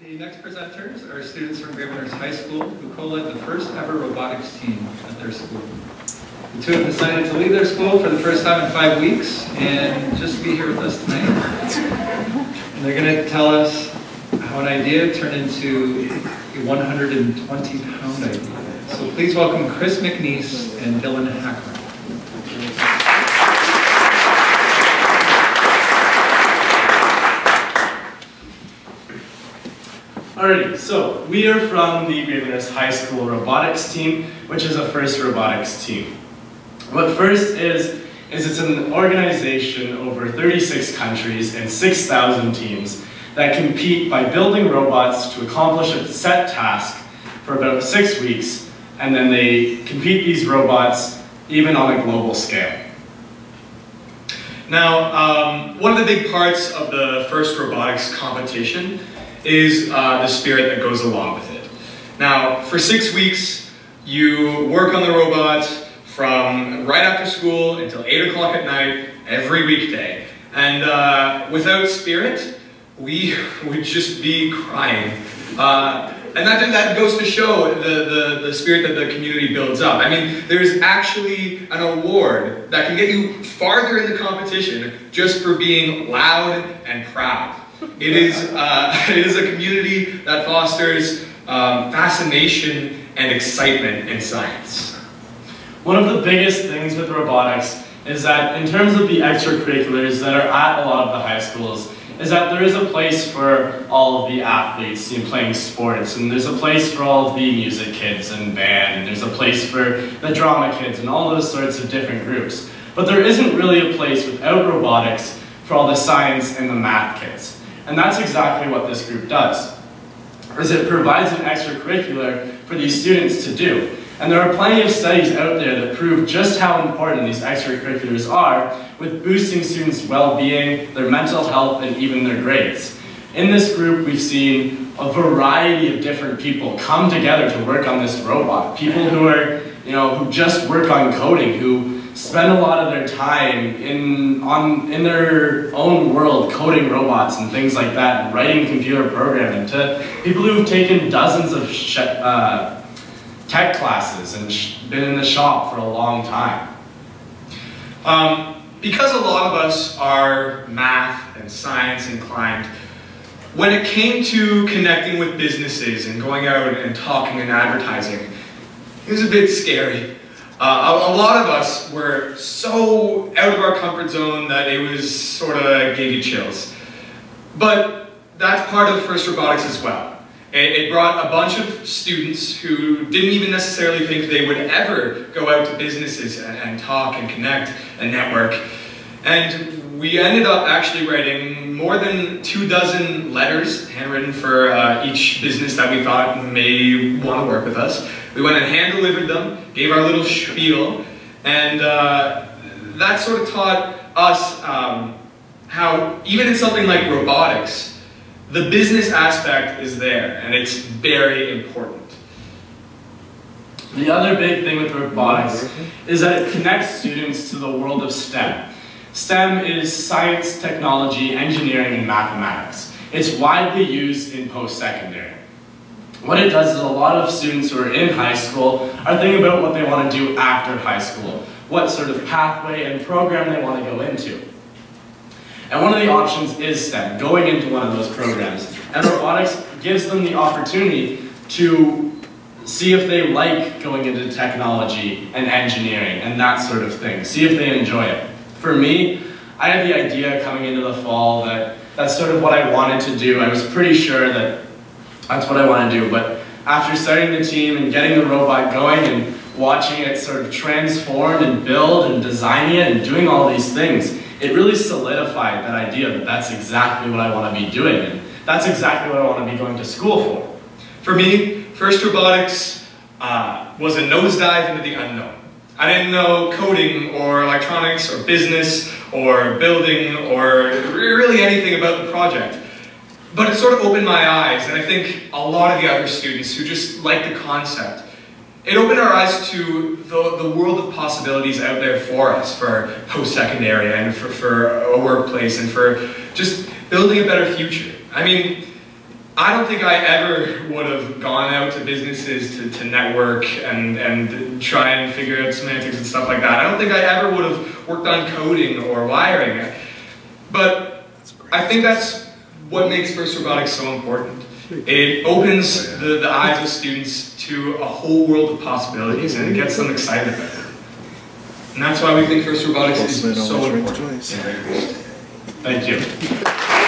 The next presenters are students from Gravenhurst Highschool who co-led the first ever robotics team at their school. The two have decided to leave their school for the first time in 5 weeks and just be here with us tonight. And they're going to tell us how an idea turned into a 120-pound idea. So please welcome Chris McNeese and Dylan Hackman. Alrighty, so we are from the Gravenhurst Highschool Robotics team, which is a FIRST robotics team. What FIRST is it's an organization over 36 countries and 6,000 teams that compete by building robots to accomplish a set task for about 6 weeks, and then they compete these robots even on a global scale. Now, one of the big parts of the FIRST robotics competition is the spirit that goes along with it. Now, for 6 weeks, you work on the robot from right after school until 8 o'clock at night, every weekday. And without spirit, we would just be crying. And that goes to show the spirit that the community builds up. I mean, there's actually an award that can get you farther in the competition just for being loud and proud. It is a community that fosters fascination and excitement in science. One of the biggest things with robotics is that in terms of the extracurriculars that are at a lot of the high schools, is that there is a place for all of the athletes playing sports, and there's a place for all of the music kids and band, and there's a place for the drama kids and all those sorts of different groups. But there isn't really a place without robotics for all the science and the math kids. And that's exactly what this group does, is it provides an extracurricular for these students to do. And there are plenty of studies out there that prove just how important these extracurriculars are with boosting students' well-being, their mental health, and even their grades. In this group, we've seen a variety of different people come together to work on this robot. People who are, who just work on coding, who spend a lot of their time in their own world coding robots and things like that, and writing computer programming, to people who've taken dozens of tech classes and been in the shop for a long time. Because a lot of us are math and science inclined, when it came to connecting with businesses and going out and talking and advertising, it was a bit scary. A lot of us were so out of our comfort zone that it was sort of gave you chills. But that's part of FIRST Robotics as well. It brought a bunch of students who didn't even necessarily think they would ever go out to businesses and talk and connect and network. And we ended up actually writing more than 24 letters, handwritten for each business that we thought may want to work with us. We went and hand-delivered them, gave our little spiel, and that sort of taught us how, even in something like robotics, the business aspect is there, and it's very important. The other big thing with robotics is that it connects students to the world of STEM. STEM is science, technology, engineering, and mathematics. It's widely used in post-secondary. What it does is a lot of students who are in high school are thinking about what they want to do after high school, what sort of pathway and program they want to go into. And one of the options is STEM, going into one of those programs. And robotics gives them the opportunity to see if they like going into technology and engineering and that sort of thing, see if they enjoy it. For me, I had the idea coming into the fall that that's sort of what I wanted to do. I was pretty sure that that's what I want to do, but after starting the team and getting the robot going and watching it sort of transform and build and designing it and doing all these things, it really solidified that idea that that's exactly what I want to be doing, and that's exactly what I want to be going to school for. For me, FIRST Robotics was a nosedive into the unknown. I didn't know coding or electronics or business or building or really anything about the project. But it sort of opened my eyes, and I think a lot of the other students who just liked the concept. It opened our eyes to the world of possibilities out there for us, for post-secondary and for a workplace and for just building a better future. I mean, I don't think I ever would have gone out to businesses to network and try and figure out semantics and stuff like that. I don't think I ever would have worked on coding or wiring. But I think that's what makes FIRST Robotics so important. It opens the eyes of students to a whole world of possibilities, and it gets them excited about it. And that's why we think FIRST Robotics is so important. Thank you.